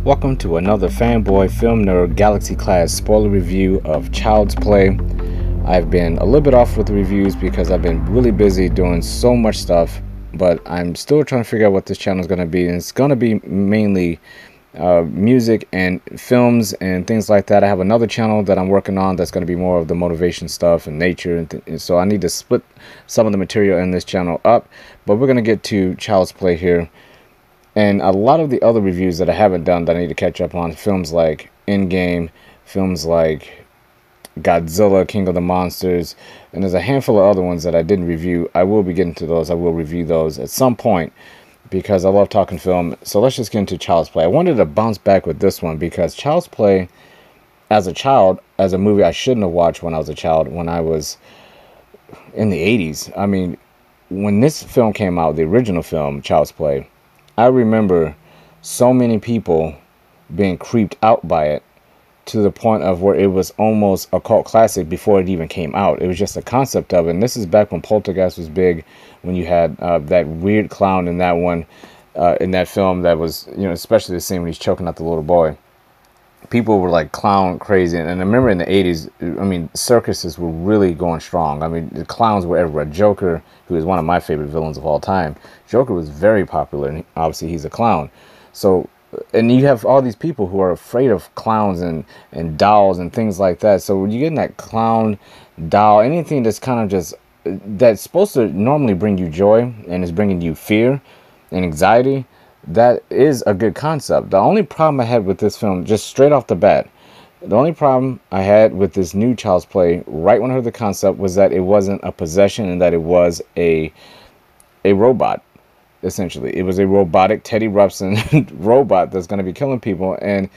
Welcome to another Fanboy Film Nerd Galaxy Class spoiler review of Child's Play. I've been a little bit off with the reviews because I've been really busy doing so much stuff, but I'm still trying to figure out what this channel is going to be, and it's going to be mainly music and films and things like that. I have another channel that I'm working on that's going to be more of the motivation stuff and nature, and so I need to split some of the material in this channel up, but we're going to get to Child's Play here. And a lot of the other reviews that I haven't done that I need to catch up on, films like Endgame, films like Godzilla, King of the Monsters, and there's a handful of other ones that I didn't review. I will be getting to those. I will review those at some point because I love talking film. So let's just get into Child's Play. I wanted to bounce back with this one because Child's Play, as a child, as a movie I shouldn't have watched when I was a child, when I was in the 80s. I mean, when this film came out, the original film, Child's Play, I remember so many people being creeped out by it to the point of where it was almost a cult classic before it even came out. It was just a concept of it. And this is back when Poltergeist was big, when you had that weird clown in that one, in that film that was, you know, especially the scene when he's choking out the little boy. People were like clown crazy. And I remember in the 80s, I mean, circuses were really going strong. I mean, the clowns were everywhere. Joker, who is one of my favorite villains of all time, Joker was very popular, and obviously he's a clown. So, and you have all these people who are afraid of clowns and dolls and things like that. So when you get in that clown, doll, anything that's kind of just, that's supposed to normally bring you joy and is bringing you fear and anxiety, that is a good concept. The only problem I had with this film, just straight off the bat, the only problem I had with this new Child's Play, right when I heard the concept, was that it wasn't a possession and that it was a robot, essentially. It was a robotic Teddy Ruxpin robot that's going to be killing people. And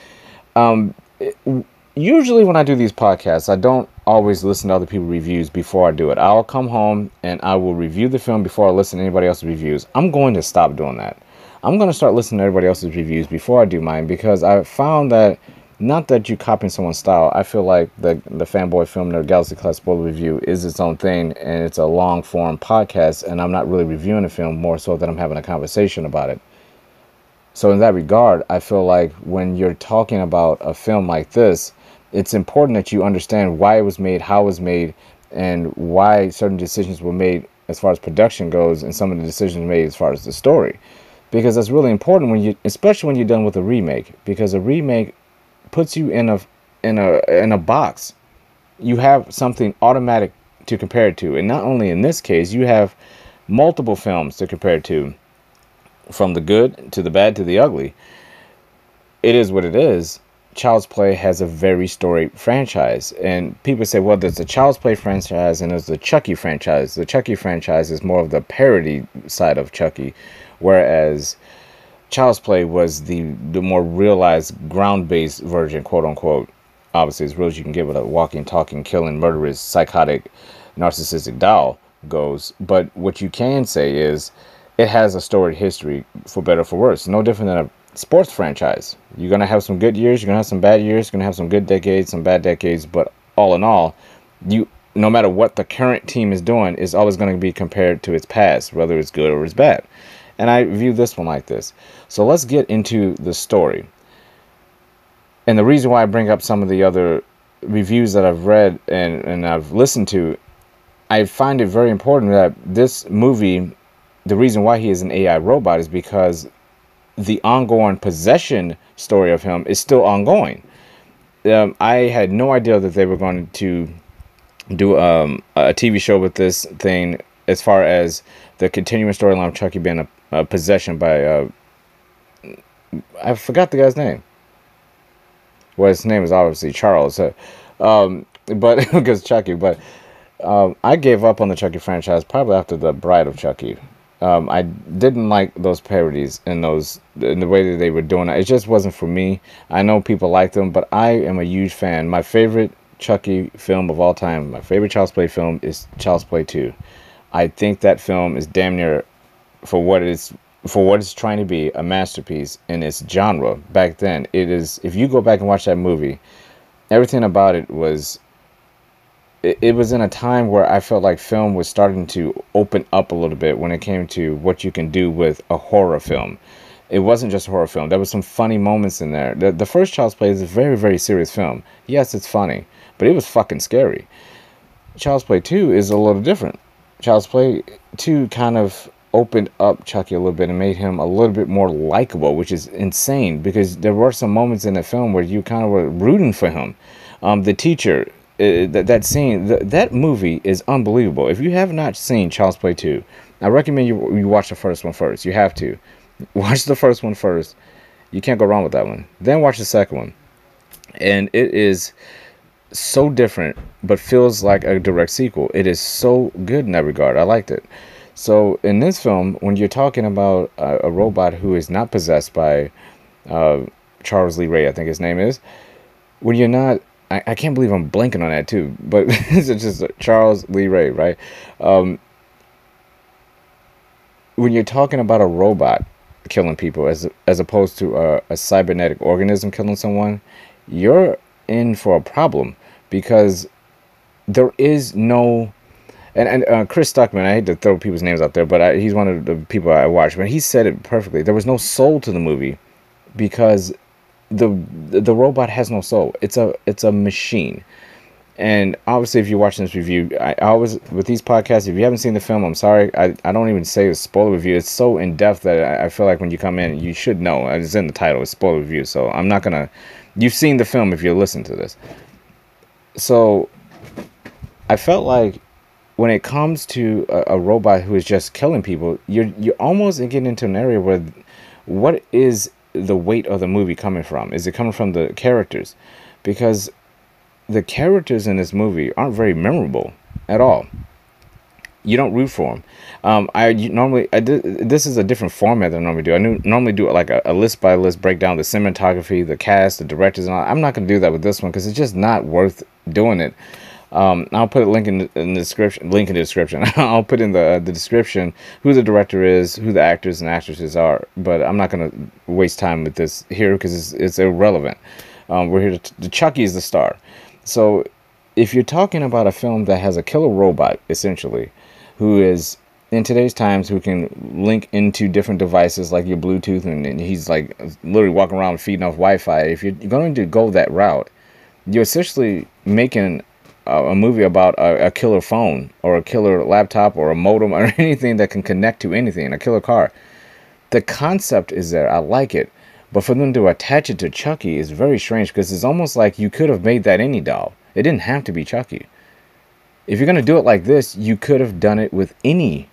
usually when I do these podcasts, I don't always listen to other people's reviews before I do it. I'll come home and I will review the film before I listen to anybody else's reviews. I'm going to stop doing that. I'm going to start listening to everybody else's reviews before I do mine, because I found that, not that you copying someone's style, I feel like the Fanboy Film Nerd Galaxy Class spoiler review is its own thing, and it's a long form podcast, and I'm not really reviewing a film, more so that I'm having a conversation about it. So in that regard, I feel like when you're talking about a film like this, it's important that you understand why it was made, how it was made, and why certain decisions were made as far as production goes, and some of the decisions made as far as the story. Because that's really important when you, especially when you're done with a remake, because a remake puts you in a box. You have something automatic to compare it to, and not only in this case, you have multiple films to compare it to, from the good to the bad to the ugly. It is what it is. Child's Play has a very storied franchise, and people say, well, there's a Child's Play franchise and there's the Chucky franchise. The Chucky franchise is more of the parody side of Chucky, whereas Child's Play was the more realized, ground-based version, quote-unquote. Obviously, as real as you can get with a walking, talking, killing, murderous, psychotic, narcissistic doll goes. But what you can say is it has a storied history, for better or for worse. No different than a sports franchise. You're going to have some good years, you're going to have some bad years, you're going to have some good decades, some bad decades, but all in all, no matter what the current team is doing, is always going to be compared to its past, whether it's good or it's bad. And I view this one like this. So let's get into the story. And the reason why I bring up some of the other reviews that I've read and I've listened to, I find it very important that this movie, the reason why he is an AI robot is because the ongoing possession story of him is still ongoing. I had no idea that they were going to do a TV show with this thing, as far as the continuing storyline of Chucky being a possession by I forgot the guy's name. Well, his name is obviously Charles, but because Chucky. But I gave up on the Chucky franchise probably after The Bride of Chucky. I didn't like those parodies and the way that they were doing it. It just wasn't for me. I know people like them, but I am a huge fan. My favorite Chucky film of all time, my favorite Child's Play film, is Child's Play 2. I think that film is damn near, for what it's trying to be, a masterpiece in its genre. Back then, it is. If you go back and watch that movie, everything about it was. It was in a time where I felt like film was starting to open up a little bit when it came to what you can do with a horror film. It wasn't just a horror film. There was some funny moments in there. The first Child's Play is a very, very serious film. Yes, it's funny, but it was fucking scary. Child's Play 2 is a little different. Child's Play 2 kind of opened up Chucky a little bit and made him a little bit more likable, which is insane because there were some moments in the film where you kind of were rooting for him. The teacher, that scene, that movie is unbelievable. If you have not seen Child's Play 2, I recommend you watch the first one first. You have to. Watch the first one first. You can't go wrong with that one. Then watch the second one. And it is so different, but feels like a direct sequel. It is so good in that regard. I liked it. So in this film, when you're talking about a robot who is not possessed by Charles Lee Ray, I think his name is, when you're not, I can't believe I'm blanking on that too, but it's just Charles Lee Ray, right? When you're talking about a robot killing people as opposed to a cybernetic organism killing someone, you're in for a problem because there is no... And Chris Stuckman, I hate to throw people's names out there, but he's one of the people I watch. But he said it perfectly. There was no soul to the movie because the robot has no soul. It's a machine. And obviously, if you're watching this review, I always, with these podcasts, if you haven't seen the film, I'm sorry. I don't even say a spoiler review. It's so in depth that I feel like when you come in, you should know. It's in the title. It's spoiler review. So I'm not gonna. You've seen the film if you listen to this. So I felt like when it comes to a robot who is just killing people, you're almost getting into an area where what is the weight of the movie coming from? Is it coming from the characters? Because the characters in this movie aren't very memorable at all. You don't root for them. This is a different format than I normally do. I normally do like a list by list breakdown, the cinematography, the cast, the directors, and all. I'm not going to do that with this one because it's just not worth doing it. I'll put a link in the description. I'll put in the description who the director is, who the actors and actresses are. But I'm not going to waste time with this here because it's irrelevant. We're here to Chucky is the star. So if you're talking about a film that has a killer robot, essentially, who is in today's times who can link into different devices like your Bluetooth, and he's like literally walking around feeding off Wi-Fi. If you're going to go that route, you're essentially making a movie about a killer phone or a killer laptop or a modem or anything that can connect to anything, a killer car. The concept is there. I like it. But for them to attach it to Chucky is very strange because it's almost like you could have made that any doll. It didn't have to be Chucky. If you're going to do it like this, you could have done it with any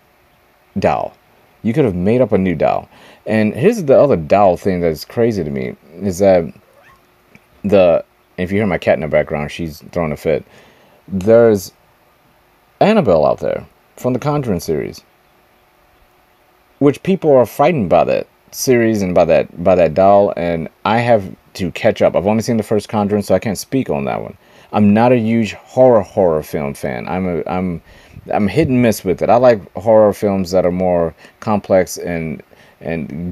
doll. You could have made up a new doll. And here's the other doll thing that's crazy to me is that if you hear my cat in the background, she's throwing a fit. There's Annabelle out there from the Conjuring series, which people are frightened by that series and by that doll, and I have to catch up. I've only seen the first Conjuring, so I can't speak on that one. I'm not a huge horror film fan. I'm hit and miss with it. I like horror films that are more complex and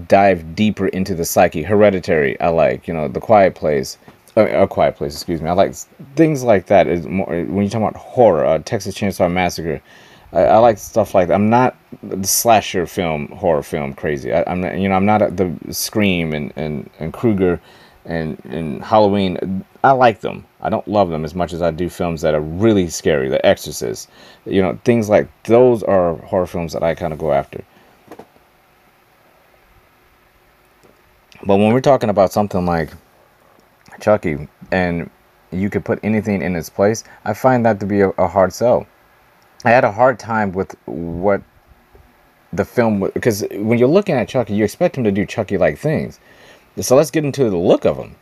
dive deeper into the psyche. Hereditary, I like. The Quiet Place. A Quiet Place, excuse me. I like things like that. Is more when you talk about horror. Texas Chainsaw Massacre. I like stuff like that. I'm not the slasher film, horror film crazy. I'm not, I'm not at the Scream and Krueger and Halloween. I like them. I don't love them as much as I do films that are really scary. The Exorcist, things like those are horror films that I kind of go after. But when we're talking about something like Chucky and you could put anything in its place, I find that to be a hard sell. I had a hard time with what the film, because when you're looking at Chucky, you expect him to do Chucky-like things. So let's get into the look of him.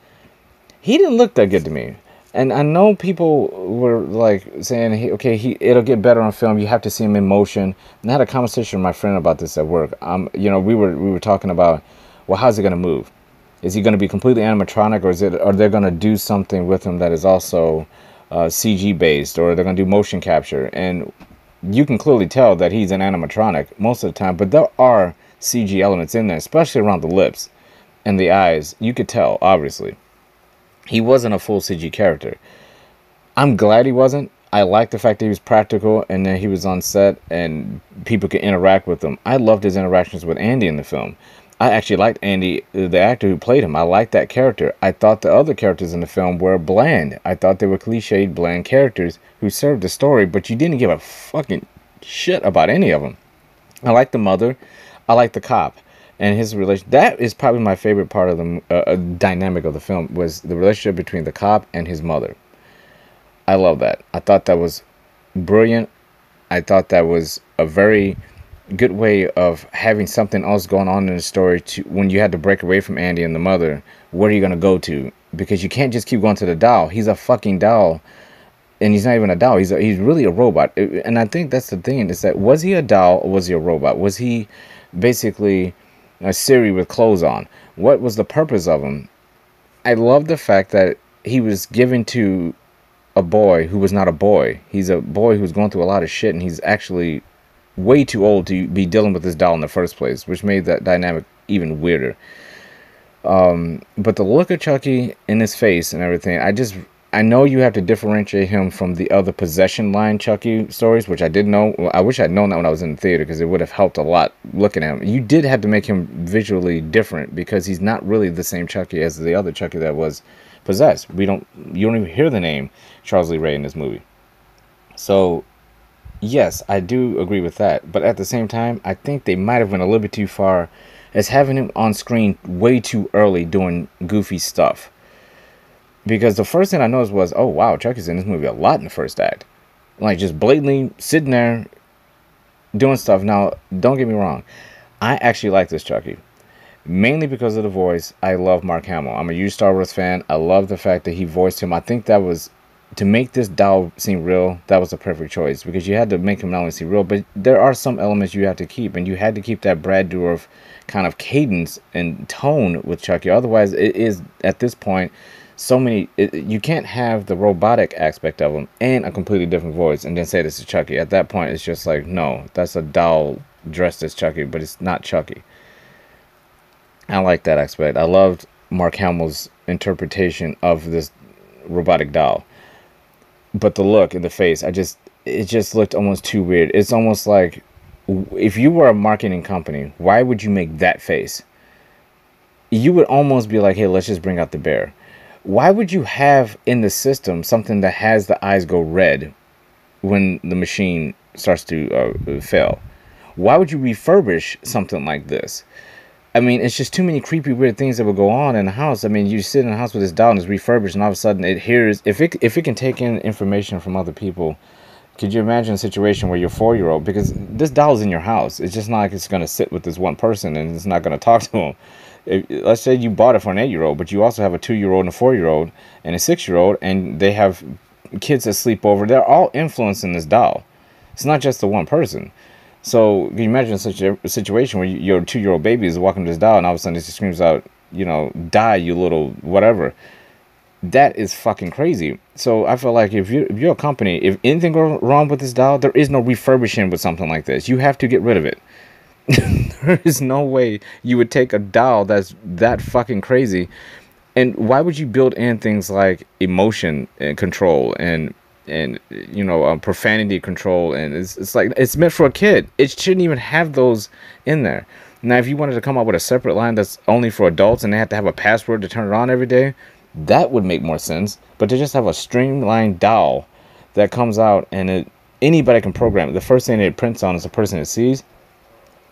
He didn't look that good to me. And I know people were like saying, it'll get better on film. You have to see him in motion. And I had a conversation with my friend about this at work. We were talking about, well, how's he going to move? Is he going to be completely animatronic, or are they going to do something with him that is also CG based, or they're going to do motion capture? And you can clearly tell that he's an animatronic most of the time, but there are CG elements in there, especially around the lips and the eyes. You could tell, obviously. He wasn't a full CG character. I'm glad he wasn't. I like the fact that he was practical and that he was on set and people could interact with him. I loved his interactions with Andy in the film. I actually liked Andy, the actor who played him. I liked that character. I thought the other characters in the film were bland. I thought they were cliched, bland characters who served the story, but you didn't give a fucking shit about any of them. I liked the mother. I liked the cop and his relation. That is probably my favorite part of the dynamic of the film, was the relationship between the cop and his mother. I love that. I thought that was brilliant. I thought that was a very good way of having something else going on in the story to when you had to break away from Andy and the mother. What are you going to go to? Because you can't just keep going to the doll. He's a fucking doll, and he's not even a doll. He's really a robot. And I think that's the thing, is that, was he a doll or was he a robot? Was he basically a Siri with clothes on? What was the purpose of him? I love the fact that he was given to a boy who was not a boy. He's a boy who's going through a lot of shit, and he's actually way too old to be dealing with this doll in the first place, which made that dynamic even weirder. But the look of Chucky in his face and everything, I know you have to differentiate him from the other possession line Chucky stories, which I didn't know. I wish I'd known that when I was in the theater, because it would have helped a lot looking at him. You did have to make him visually different, because he's not really the same Chucky as the other Chucky that was possessed. You don't even hear the name Charles Lee Ray in this movie. So yes, I do agree with that, but at the same time, I think they might have went a little bit too far as having him on screen way too early doing goofy stuff. Because the first thing I noticed was, oh wow, Chucky's in this movie a lot in the first act. Like, just blatantly sitting there doing stuff. Now, don't get me wrong, I actually like this Chucky, mainly because of the voice. I love Mark Hamill. I'm a huge Star Wars fan. I love the fact that he voiced him. I think that was, to make this doll seem real, that was a perfect choice, because you had to make him not only seem real, but there are some elements you have to keep, and you had to keep that Brad Dourif kind of cadence and tone with Chucky. Otherwise, it is, at this point, so many, you can't have the robotic aspect of him and a completely different voice and then say this is Chucky. At that point, it's just like, no, that's a doll dressed as Chucky, but it's not Chucky. I like that aspect. I loved Mark Hamill's interpretation of this robotic doll. But the look in the face, it just looked almost too weird. It's almost like, if you were a marketing company, why would you make that face? You would almost be like, hey, let's just bring out the bear. Why would you have in the system something that has the eyes go red when the machine starts to fail? Why would you refurbish something like this? I mean, it's just too many creepy, weird things that would go on in the house. I mean, you sit in the house with this doll and it's refurbished, and all of a sudden it hears, if it can take in information from other people, could you imagine a situation where your 4-year-old, because this doll is in your house, it's just not like it's going to sit with this one person and it's not going to talk to him. Let's say you bought it for an 8-year-old, but you also have a 2-year-old and a 4-year-old and a 6-year-old, and they have kids that sleep over. They're all influencing this doll. It's not just the one person. So can you imagine such a situation where your 2-year-old baby is walking to this doll, and all of a sudden it just screams out, you know, die, you little whatever. That is fucking crazy. So I feel like if you're a company, if anything goes wrong with this doll, there is no refurbishing with something like this. You have to get rid of it. There is no way you would take a doll that's that fucking crazy. And why would you build in things like emotion and control and you know, profanity control? And it's like, it's meant for a kid. It shouldn't even have those in there. Now, if you wanted to come up with a separate line that's only for adults and they have to have a password to turn it on every day, that would make more sense. But to just have a streamlined doll that comes out and anybody can program it. The first thing it prints on is the person it sees.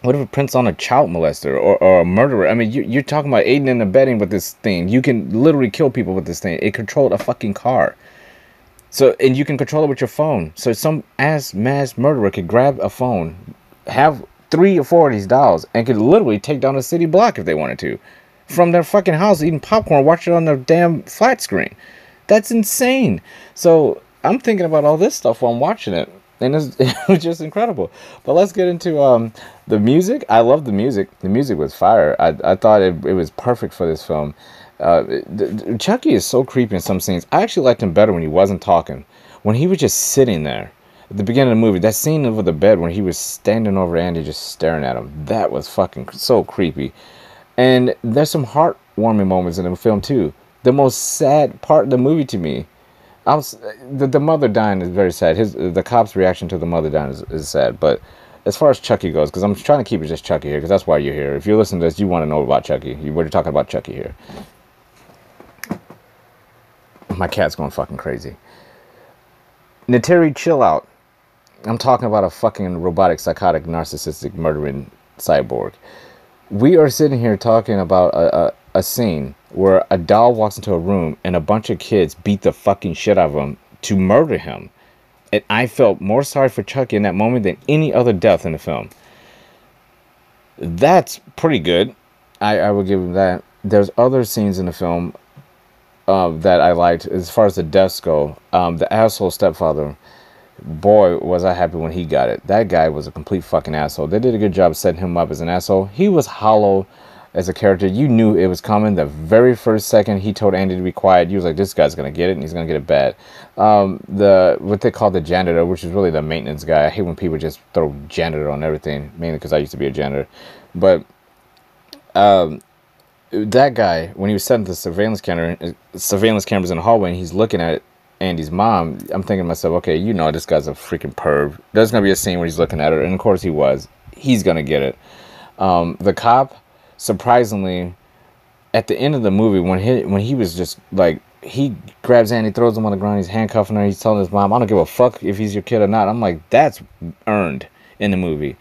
What if it prints on a child molester or a murderer? I mean, you're talking about aiding and abetting with this thing. You can literally kill people with this thing. It controlled a fucking car. So, and you can control it with your phone. So some mass murderer could grab a phone, have 3 or 4 of these dolls, and could literally take down a city block if they wanted to. From their fucking house, eating popcorn, watch it on their damn flat screen. That's insane. So I'm thinking about all this stuff while I'm watching it. And it was just incredible. But let's get into the music. I love the music. The music was fire. I thought it was perfect for this film. Chucky is so creepy in some scenes. I actually liked him better when he wasn't talking. When he was just sitting there. At the beginning of the movie, that scene over the bed when he was standing over Andy just staring at him. That was fucking so creepy. And there's some heartwarming moments in the film too. The most sad part of the movie to me, the mother dying is very sad. The cop's reaction to the mother dying is sad. But as far as Chucky goes, because I'm trying to keep it just Chucky here, because that's why you're here. If you're listening to this, you want to know about Chucky. We're talking about Chucky here. My cat's going fucking crazy. Nateri, chill out. I'm talking about a fucking robotic, psychotic, narcissistic, murdering cyborg. We are sitting here talking about a scene where a doll walks into a room and a bunch of kids beat the fucking shit out of him to murder him. And I felt more sorry for Chucky in that moment than any other death in the film. That's pretty good. I will give him that. There's other scenes in the film that I liked. As far as the deaths go, the asshole stepfather, boy, was I happy when he got it. That guy was a complete fucking asshole. They did a good job setting him up as an asshole. He was hollow as a character. You knew it was coming. The very first second he told Andy to be quiet, you was like, this guy's going to get it, and he's going to get it bad. What they call the janitor, which is really the maintenance guy. I hate when people just throw janitor on everything, mainly because I used to be a janitor. But that guy, when he was setting the surveillance cameras in the hallway, and he's looking at Andy's mom, I'm thinking to myself, okay, you know this guy's a freaking perv. There's going to be a scene where he's looking at her, and of course he was. He's going to get it. The cop, surprisingly, at the end of the movie, when he was just like, he grabs Andy, throws him on the ground, he's handcuffing her, he's telling his mom, I don't give a fuck if he's your kid or not. I'm like, that's earned in the movie.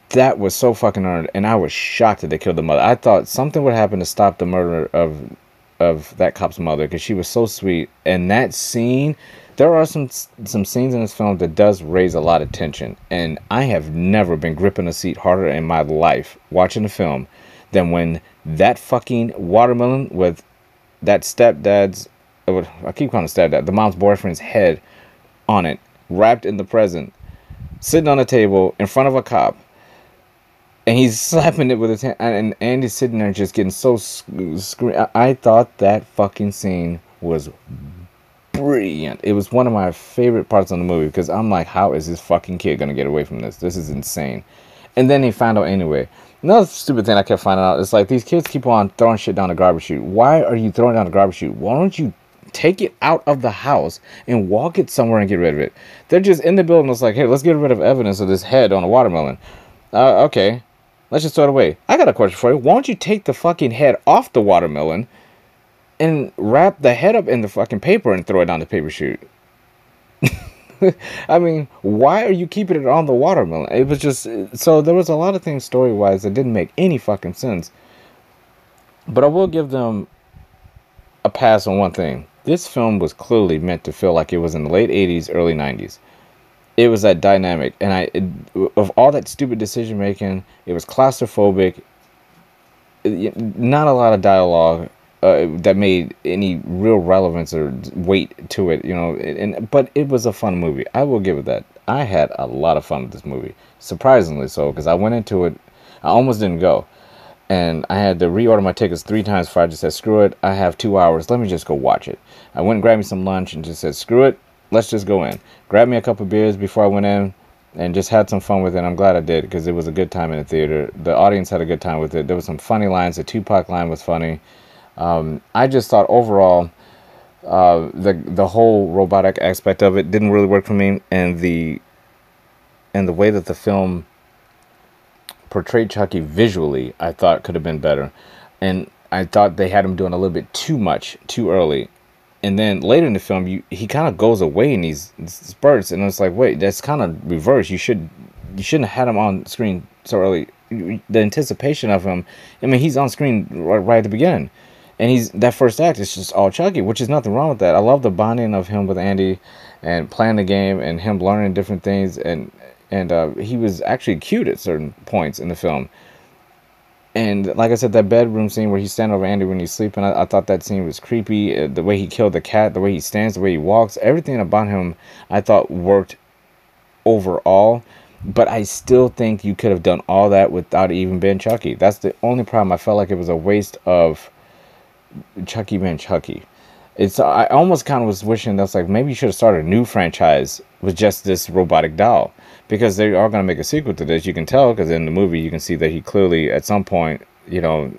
That was so fucking earned, and I was shocked that they killed the mother. I thought something would happen to stop the murder of that cop's mother, because she was so sweet. And that scene, there are some scenes in this film that does raise a lot of tension, and I have never been gripping a seat harder in my life watching the film than when that fucking watermelon with that stepdad's, I keep calling it stepdad, the mom's boyfriend's head on it, wrapped in the present, sitting on a table in front of a cop, and he's slapping it with his hand, and Andy's sitting there just getting so I thought that fucking scene was brilliant. It was one of my favorite parts of the movie, because I'm like, how is this fucking kid gonna get away from this? This is insane. And then he found out anyway. Another stupid thing I kept finding out is like, these kids keep on throwing shit down the garbage chute. Why are you throwing down the garbage chute? Why don't you take it out of the house and walk it somewhere and get rid of it? They're just in the building. It's like, hey, let's get rid of evidence of this head on a watermelon. Okay, let's just throw it away. I got a question for you. Why don't you take the fucking head off the watermelon and wrap the head up in the fucking paper and throw it down the paper chute? I mean, why are you keeping it on the watermelon? It was just, so there was a lot of things story-wise that didn't make any fucking sense. But I will give them a pass on one thing. This film was clearly meant to feel like it was in the late 80s, early 90s. It was that dynamic, and of all that stupid decision making, it was claustrophobic. Not a lot of dialogue that made any real relevance or weight to it, you know. But it was a fun movie. I will give it that. I had a lot of fun with this movie, surprisingly so, because I went into it, I almost didn't go, and I had to reorder my tickets 3 times before I just said, screw it, I have 2 hours, let me just go watch it. I went and grabbed me some lunch and just said, screw it, let's just go in. Grabbed me a couple beers before I went in and just had some fun with it. I'm glad I did, because it was a good time in the theater. The audience had a good time with it. There was some funny lines. The Tupac line was funny. I just thought overall the whole robotic aspect of it didn't really work for me, and the way that the film portrayed Chucky visually, I thought could have been better. And I thought they had him doing a little bit too much too early. And then later in the film, he kind of goes away in these spurts, and it's like, wait, that's kind of reverse. You shouldn't have had him on screen so early. The anticipation of him, I mean, he's on screen right at the beginning, and that first act is just all Chucky, which is nothing wrong with that. I love the bonding of him with Andy and playing the game and him learning different things, and he was actually cute at certain points in the film. And like I said, that bedroom scene where he's standing over Andy when he's sleeping, I thought that scene was creepy. The way he killed the cat, the way he stands, the way he walks, everything about him I thought worked overall. But I still think you could have done all that without even being Chucky. That's the only problem. I felt like it was a waste of Chucky being Chucky. I almost kind of was wishing that's like, maybe you should have started a new franchise with just this robotic doll, because they are going to make a sequel to this. You can tell, because in the movie you can see that he clearly at some point, you know,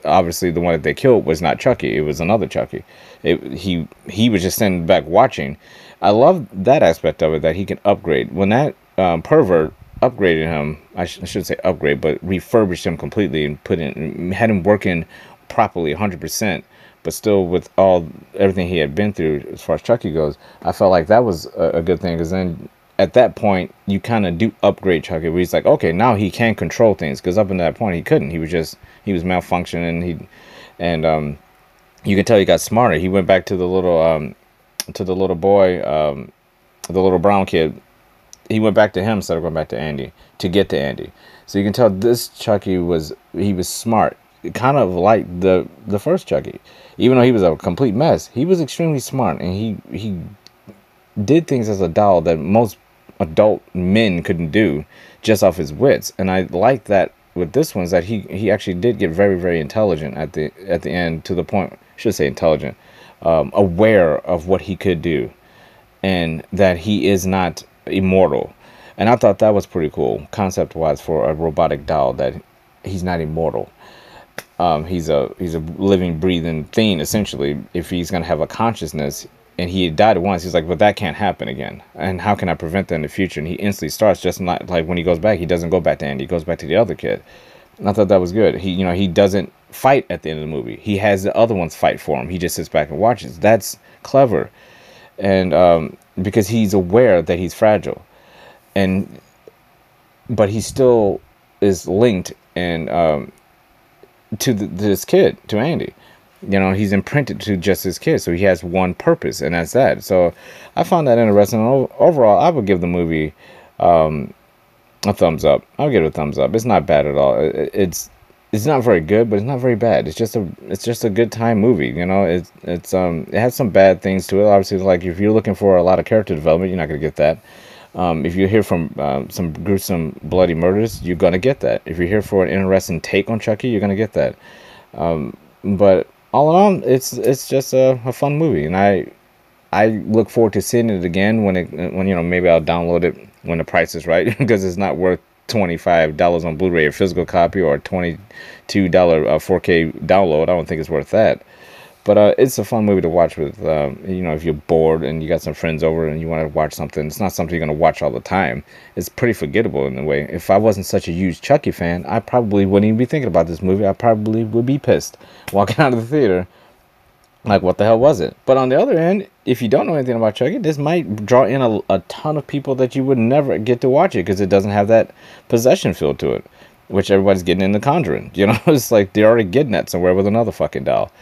obviously the one that they killed was not Chucky, it was another Chucky. He was just sitting back watching. I love that aspect of it, that he can upgrade. When that pervert upgraded him. I should say upgrade, but refurbished him completely and had him working properly 100%, but still with everything he had been through as far as Chucky goes. I felt like that was a good thing, because then at that point you kind of do upgrade Chucky, where he's like, okay, now he can control things, because up until that point he couldn't. He was malfunctioning, and you can tell he got smarter. He went back to the little boy, the little brown kid. He went back to him instead of going back to Andy to get to Andy. So you can tell this Chucky was smart, kind of like the first Chucky. Even though he was a complete mess, he was extremely smart, and he did things as a doll that most adult men couldn't do just off his wits. And I like that with this one, is that he actually did get very, very intelligent at the end, to the point, I should say intelligent, aware of what he could do, and that he is not immortal. And I thought that was pretty cool concept wise for a robotic doll, that he's not immortal. He's a living, breathing thing, essentially. If he's gonna have a consciousness, and he had died once, he's like, but that can't happen again, and how can I prevent that in the future? And he instantly starts, just not like when he goes back, he doesn't go back to Andy, he goes back to the other kid. And I thought that was good. He doesn't fight at the end of the movie, he has the other ones fight for him. He just sits back and watches. That's clever. And because he's aware that he's fragile, but he still is linked and to this kid, to Andy. He's imprinted to just his kid, so he has one purpose, and that's that. So I found that interesting. Overall, I would give the movie a thumbs up. I'll give it a thumbs up. It's not bad at all. It's not very good, but it's not very bad. It's just a good time movie. It has some bad things to it. Obviously, like if you're looking for a lot of character development, you're not gonna get that. If you're here from some gruesome, bloody murders, you're gonna get that. If you're here for an interesting take on Chucky, you're gonna get that. But all in all, it's just a fun movie, and I look forward to seeing it again when maybe I'll download it when the price is right, because it's not worth $25 on Blu-ray, a physical copy, or a $22 4K download. I don't think it's worth that. But it's a fun movie to watch with, if you're bored and you got some friends over and you want to watch something. It's not something you're going to watch all the time. It's pretty forgettable in a way. If I wasn't such a huge Chucky fan, I probably wouldn't even be thinking about this movie. I probably would be pissed walking out of the theater. Like, what the hell was it? But on the other end, if you don't know anything about Chucky, this might draw in a ton of people that you would never get to watch it, because it doesn't have that possession feel to it, which everybody's getting in The Conjuring. It's like they're already getting that somewhere with another fucking doll.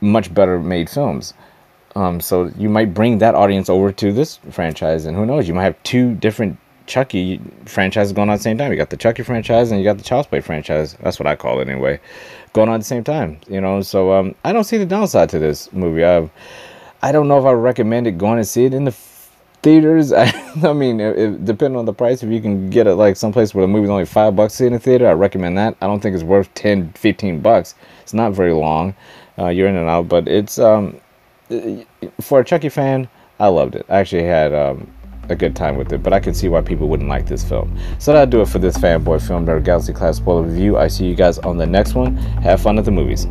Much better made films. So you might bring that audience over to this franchise, and who knows, you might have two different Chucky franchises going on at the same time. You got the Chucky franchise and you got the Child's Play franchise. That's what I call it anyway, going on at the same time. So I don't see the downside to this movie. I don't know if I would recommend it going to see it in the theaters. I mean, depending on the price, if you can get it like someplace where the movie's only $5 to see in the theater, I recommend that. I don't think it's worth $10-15. It's not very long. You're in and out, but it's for a Chucky fan, I loved it. I actually had a good time with it, but I can see why people wouldn't like this film. So that'll do it for this Fanboy Film Nerd Galaxy Class spoiler review. I see you guys on the next one. Have fun at the movies.